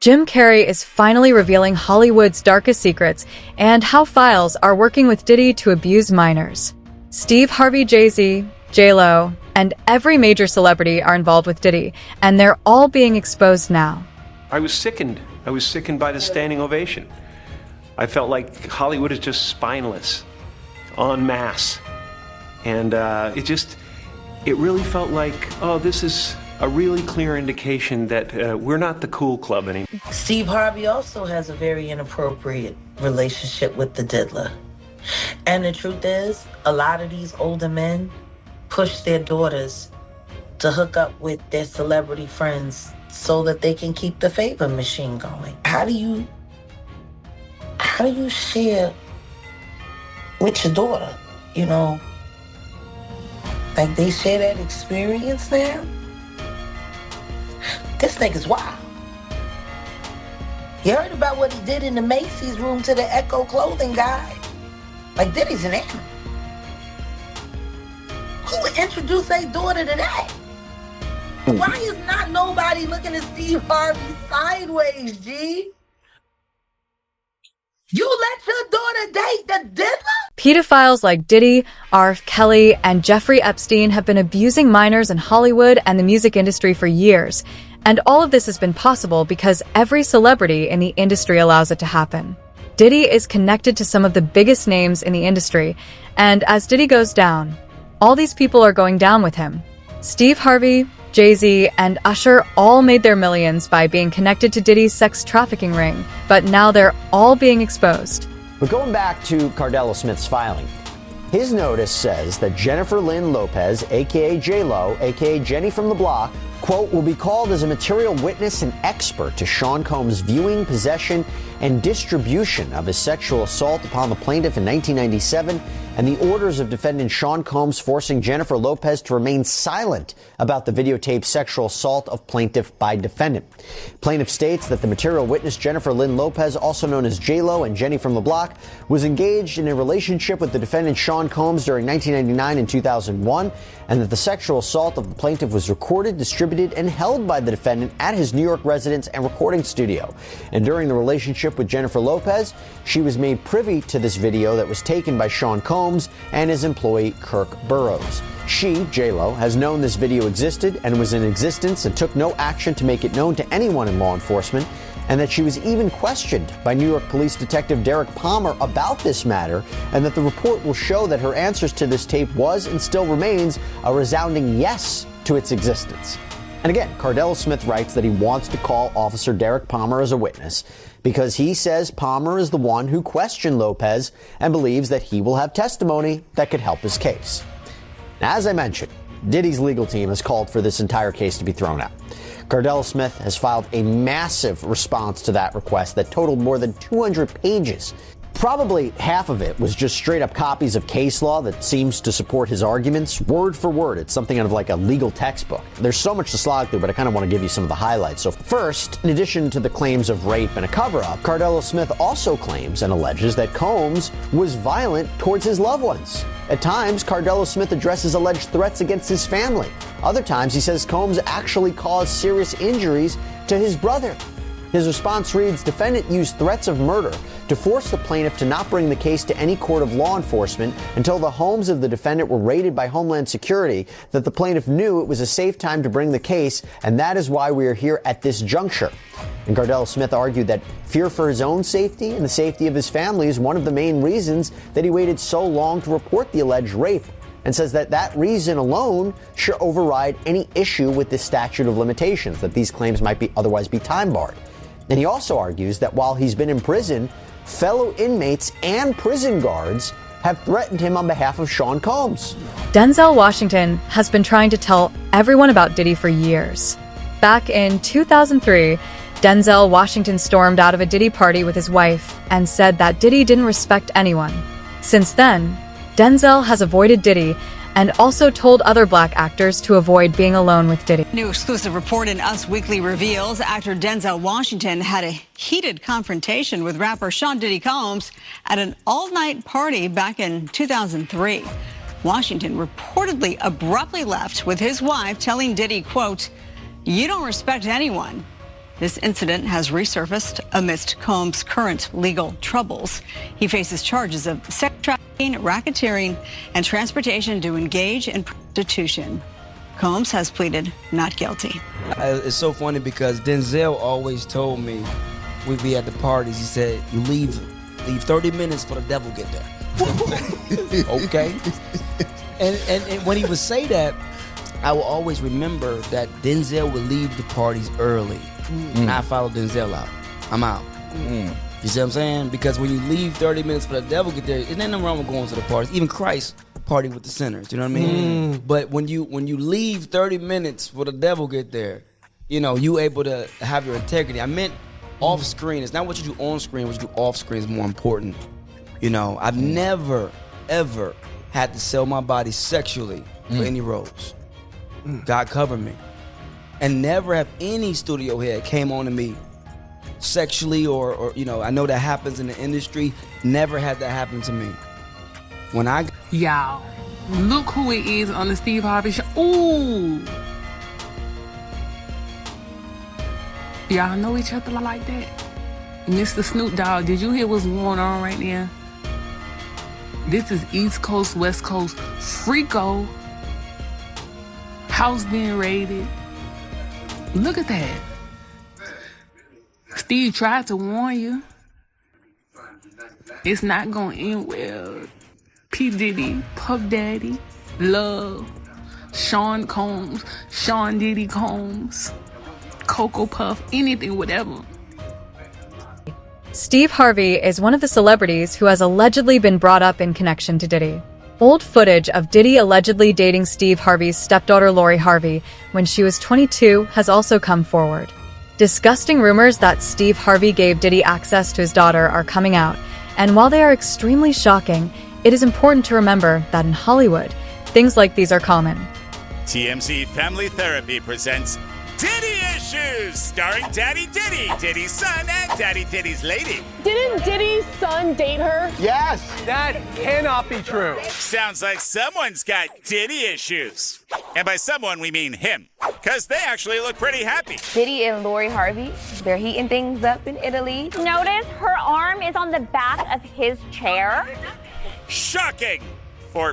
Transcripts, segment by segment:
Jim Carrey is finally revealing Hollywood's darkest secrets and how files are working with Diddy to abuse minors. Steve Harvey, Jay-Z, J-Lo, and every major celebrity are involved with Diddy, and they're all being exposed now. I was sickened. I was sickened by the standing ovation. I felt like Hollywood is just spineless, en masse. And it really felt like, oh, this is a really clear indication that we're not the cool club anymore. Steve Harvey also has a very inappropriate relationship with the diddler. And the truth is, a lot of these older men push their daughters to hook up with their celebrity friends so that they can keep the favor machine going. How do you share with your daughter, you know? Like they share that experience now? This nigga's wild. You heard about what he did in the Macy's room to the Echo clothing guy? Like Diddy's an animal. Who would introduce their daughter to that? Why is not nobody looking at Steve Harvey sideways, G? You let your daughter date the diddler? Pedophiles like Diddy, R. Kelly, and Jeffrey Epstein have been abusing minors in Hollywood and the music industry for years. And all of this has been possible because every celebrity in the industry allows it to happen. Diddy is connected to some of the biggest names in the industry, and as Diddy goes down, all these people are going down with him. Steve Harvey, Jay-Z, and Usher all made their millions by being connected to Diddy's sex trafficking ring, but now they're all being exposed. But going back to Cardell Smith's filing, his notice says that Jennifer Lynn Lopez, a.k.a. J-Lo, a.k.a. Jenny from the Block, quote, will be called as a material witness and expert to Sean Combs' viewing, possession, and distribution of his sexual assault upon the plaintiff in 1997 and the orders of defendant Sean Combs forcing Jennifer Lopez to remain silent about the videotaped sexual assault of plaintiff by defendant. Plaintiff states that the material witness Jennifer Lynn Lopez, also known as J-Lo and Jenny from the Block, was engaged in a relationship with the defendant Sean Combs during 1999 and 2001, and that the sexual assault of the plaintiff was recorded, distributed, and held by the defendant at his New York residence and recording studio. And during the relationship with Jennifer Lopez, she was made privy to this video that was taken by Sean Combs and his employee Kirk Burroughs. She, J-Lo, has known this video existed and was in existence and took no action to make it known to anyone in law enforcement, and that she was even questioned by New York Police Detective Derek Palmer about this matter, and that the report will show that her answers to this tape was and still remains a resounding yes to its existence. And again, Cardell Smith writes that he wants to call Officer Derek Palmer as a witness because he says Palmer is the one who questioned Lopez and believes that he will have testimony that could help his case. Now, as I mentioned, Diddy's legal team has called for this entire case to be thrown out. Cardell Smith has filed a massive response to that request that totaled more than 200 pages. Probably half of it was just straight up copies of case law that seems to support his arguments, word for word. It's something out of like a legal textbook. There's so much to slog through, but I kind of want to give you some of the highlights. So first, in addition to the claims of rape and a cover-up, Cardell Smith also claims and alleges that Combs was violent towards his loved ones. At times, Cardell Smith addresses alleged threats against his family. Other times, he says Combs actually caused serious injuries to his brother. His response reads, defendant used threats of murder to force the plaintiff to not bring the case to any court of law enforcement until the homes of the defendant were raided by Homeland Security, that the plaintiff knew it was a safe time to bring the case, and that is why we are here at this juncture. And Cardell Smith argued that fear for his own safety and the safety of his family is one of the main reasons that he waited so long to report the alleged rape, and says that that reason alone should override any issue with the statute of limitations, that these claims might be otherwise be time barred. And he also argues that while he's been in prison, fellow inmates and prison guards have threatened him on behalf of Sean Combs. Denzel Washington has been trying to tell everyone about Diddy for years. Back in 2003, Denzel Washington stormed out of a Diddy party with his wife and said that Diddy didn't respect anyone. Since then, Denzel has avoided Diddy and also told other black actors to avoid being alone with Diddy. New exclusive report in Us Weekly reveals actor Denzel Washington had a heated confrontation with rapper Sean Diddy Combs at an all-night party back in 2003. Washington reportedly abruptly left with his wife, telling Diddy, quote, "You don't respect anyone. This incident has resurfaced amidst Combs' current legal troubles. He faces charges of sex trafficking, racketeering, and transportation to engage in prostitution. Combs has pleaded not guilty. It's so funny because Denzel always told me, we'd be at the parties, he said, you leave 30 minutes for the devil get there. Okay? And when he would say that, I will always remember that Denzel would leave the parties early. And I follow Denzel out. I'm out. You see what I'm saying? Because when you leave 30 minutes for the devil get there, there's nothing wrong with going to the parties. Even Christ party with the sinners. You know what I mean? But when you leave 30 minutes for the devil get there, you know, you able to have your integrity. I meant off screen. It's not what you do on screen. What you do off screen is more important. You know, I've never, ever had to sell my body sexually for any roles. God covered me. And never have any studio head came on to me sexually or you know, I know that happens in the industry. Never had that happen to me. When I... Y'all, look who it is on the Steve Harvey show. Ooh. Y'all know each other like that? Mr. Snoop Dogg, did you hear what's going on right now? This is East Coast, West Coast, Freako. House being raided. Look at that. Steve tried to warn you. It's not going to end well. P. Diddy, Puff Daddy, Love, Sean Combs, Sean Diddy Combs, Cocoa Puff, anything, whatever. Steve Harvey is one of the celebrities who has allegedly been brought up in connection to Diddy. Old footage of Diddy allegedly dating Steve Harvey's stepdaughter Lori Harvey when she was 22 has also come forward. Disgusting rumors that Steve Harvey gave Diddy access to his daughter are coming out, and while they are extremely shocking, it is important to remember that in Hollywood, things like these are common. TMZ Family Therapy presents Diddy Issues, starring Daddy Diddy, Diddy's son, and Daddy Diddy's lady. Didn't Diddy's son date her? Yes! That cannot be true. Sounds like someone's got Diddy issues. And by someone, we mean him, because they actually look pretty happy. Diddy and Lori Harvey, they're heating things up in Italy. Notice her arm is on the back of his chair. Shocking!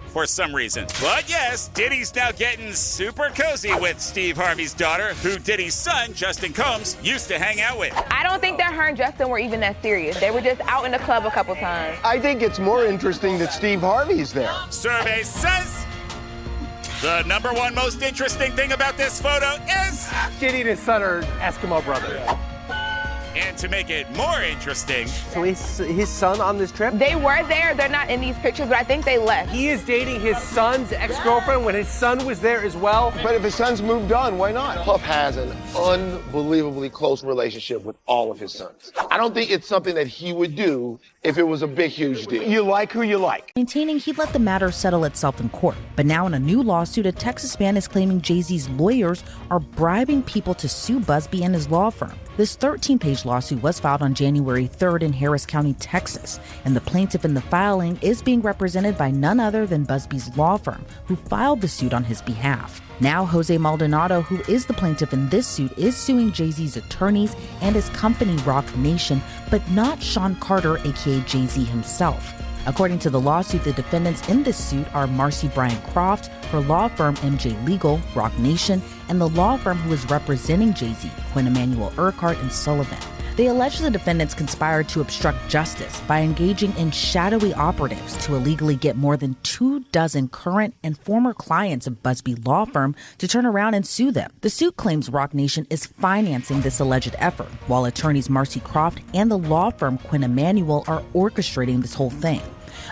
For some reason. But yes, Diddy's now getting super cozy with Steve Harvey's daughter, who Diddy's son, Justin Combs, used to hang out with. I don't think that her and Justin were even that serious. They were just out in the club a couple times. I think it's more interesting that Steve Harvey's there. Survey says the number one most interesting thing about this photo is Diddy and his son are Eskimo brothers. And to make it more interesting, So his son on this trip? They were there. They're not in these pictures, but I think they left. He is dating his son's ex-girlfriend when his son was there as well. But if his son's moved on, why not? Puff has an unbelievably close relationship with all of his sons. I don't think it's something that he would do if it was a big, huge deal. You like who you like. Maintaining he'd let the matter settle itself in court. But now in a new lawsuit, a Texas man is claiming Jay-Z's lawyers are bribing people to sue Busby and his law firm. This 13-page lawsuit was filed on January 3rd in Harris County, Texas, and the plaintiff in the filing is being represented by none other than Busby's law firm, who filed the suit on his behalf. Now, Jose Maldonado, who is the plaintiff in this suit, is suing Jay-Z's attorneys and his company, Rock Nation, but not Sean Carter, aka Jay-Z himself. According to the lawsuit, the defendants in this suit are Marcy Bryant Croft, her law firm MJ Legal, Rock Nation, and the law firm who is representing Jay-Z, Quinn Emanuel Urquhart and Sullivan. They allege the defendants conspired to obstruct justice by engaging in shadowy operatives to illegally get more than 24 current and former clients of Busby law firm to turn around and sue them. The suit claims Rock Nation is financing this alleged effort, while attorneys Marcy Croft and the law firm Quinn Emanuel are orchestrating this whole thing.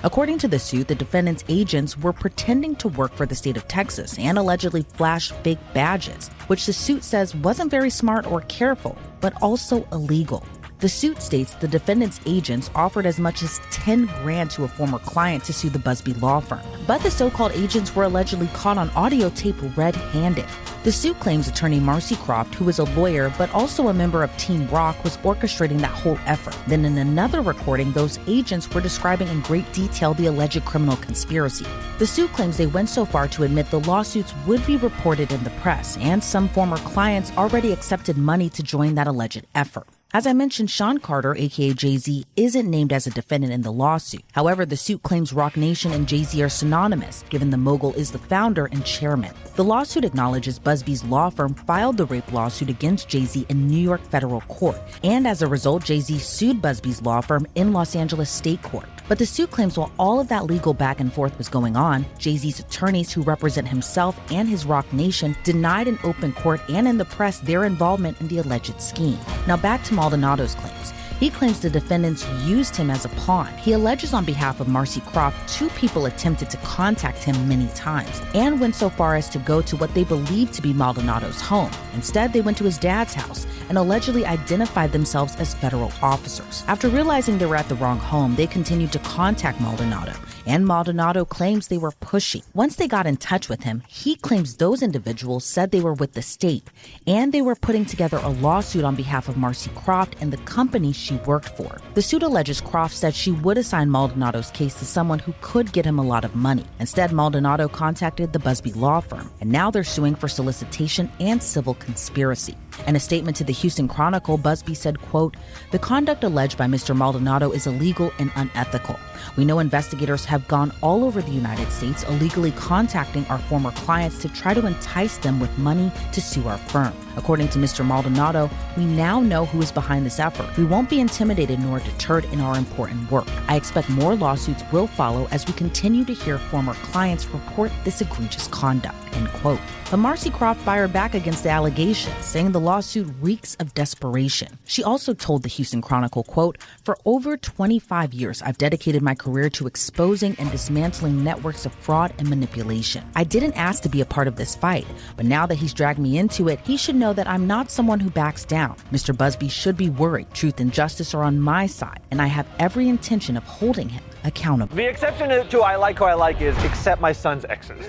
According to the suit, the defendants' agents were pretending to work for the state of Texas and allegedly flashed fake badges, which the suit says wasn't very smart or careful, but also illegal. The suit states the defendant's agents offered as much as $10 grand to a former client to sue the Busby law firm. But the so-called agents were allegedly caught on audio tape red-handed. The suit claims attorney Marcy Croft, who is a lawyer but also a member of Team Rock, was orchestrating that whole effort. Then in another recording, those agents were describing in great detail the alleged criminal conspiracy. The suit claims they went so far to admit the lawsuits would be reported in the press, and some former clients already accepted money to join that alleged effort. As I mentioned, Sean Carter, aka Jay-Z, isn't named as a defendant in the lawsuit. However, the suit claims Roc Nation and Jay-Z are synonymous, given the mogul is the founder and chairman. The lawsuit acknowledges Busby's law firm filed the rape lawsuit against Jay-Z in New York federal court, and as a result, Jay-Z sued Busby's law firm in Los Angeles state court. But the suit claims while all of that legal back and forth was going on, Jay-Z's attorneys who represent himself and his Roc Nation denied in open court and in the press their involvement in the alleged scheme. Now back to Maldonado's claims. He claims the defendants used him as a pawn. He alleges on behalf of Marcy Croft, 2 people attempted to contact him many times and went so far as to go to what they believed to be Maldonado's home. Instead, they went to his dad's house and allegedly identified themselves as federal officers. After realizing they were at the wrong home, they continued to contact Maldonado, and Maldonado claims they were pushy. Once they got in touch with him, he claims those individuals said they were with the state, and they were putting together a lawsuit on behalf of Marcy Croft and the company she worked for. The suit alleges Croft said she would assign Maldonado's case to someone who could get him a lot of money. Instead, Maldonado contacted the Busby law firm, and now they're suing for solicitation and civil conspiracy. In a statement to the Houston Chronicle, Busby said, quote, "The conduct alleged by Mr. Maldonado is illegal and unethical. We know investigators have gone all over the United States illegally contacting our former clients to try to entice them with money to sue our firm. According to Mr. Maldonado, we now know who is behind this effort. We won't be intimidated nor deterred in our important work. I expect more lawsuits will follow as we continue to hear former clients report this egregious conduct," end quote. But Marcy Croft fired back against the allegations, saying the lawsuit reeks of desperation. She also told the Houston Chronicle, quote, "For over 25 years, I've dedicated my career to exposing and dismantling networks of fraud and manipulation. I didn't ask to be a part of this fight, but now that he's dragged me into it, he should know that I'm not someone who backs down. Mr. Busby should be worried. Truth and justice are on my side, and I have every intention of holding him accountable." The exception to I like who I like is accept my son's exes.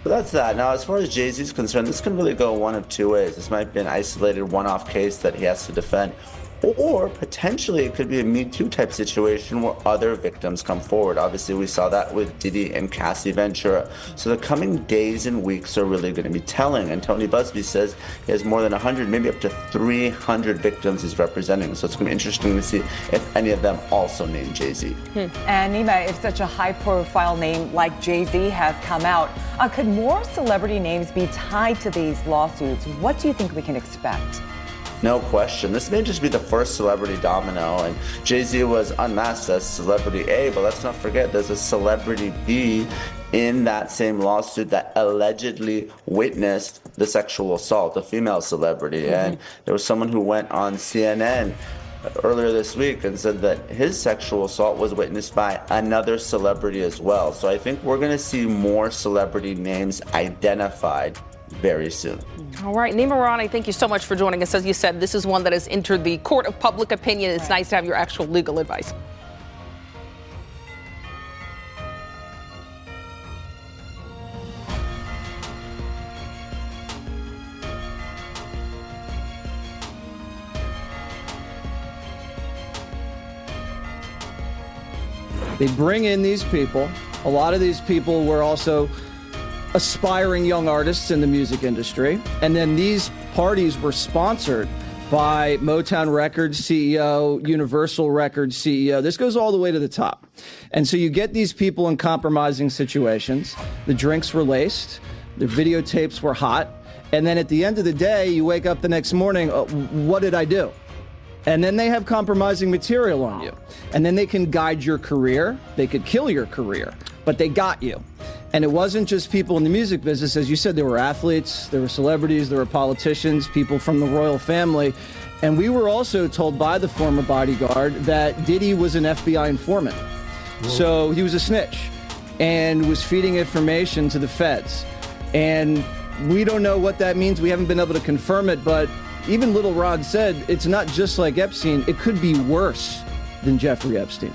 So that's that. Now, as far as Jay-Z's concerned, this can really go one of two ways. This might be an isolated one-off case that he has to defend, or potentially it could be a Me Too type situation where other victims come forward. Obviously, we saw that with Diddy and Cassie Ventura. So the coming days and weeks are really going to be telling. And Tony Busby says he has more than 100, maybe up to 300 victims he's representing. So it's going to be interesting to see if any of them also name Jay-Z. And Nima, if such a high-profile name like Jay-Z has come out, could more celebrity names be tied to these lawsuits? What do you think we can expect? No question. This may just be the first celebrity domino, and Jay-Z was unmasked as celebrity A, but let's not forget there's a celebrity B in that same lawsuit that allegedly witnessed the sexual assault, a female celebrity. And there was someone who went on CNN earlier this week and said that his sexual assault was witnessed by another celebrity as well. So I think we're going to see more celebrity names identified very soon. All right, Nima Rani, thank you so much for joining us. As you said, this is one that has entered the court of public opinion. It's nice to have your actual legal advice. They bring in these people. A lot of these people were also aspiring young artists in the music industry. And then these parties were sponsored by Motown Records CEO, Universal Records CEO. This goes all the way to the top. And so you get these people in compromising situations. The drinks were laced. The videotapes were hot. And then at the end of the day, you wake up the next morning, what did I do? And then they have compromising material on you. And then they can guide your career. They could kill your career, but they got you. And it wasn't just people in the music business. As you said, there were athletes, there were celebrities, there were politicians, people from the royal family. And we were also told by the former bodyguard that Diddy was an FBI informant. So he was a snitch and was feeding information to the feds. And we don't know what that means. We haven't been able to confirm it, but even Little Rod said it's not just like Epstein. It could be worse than Jeffrey Epstein.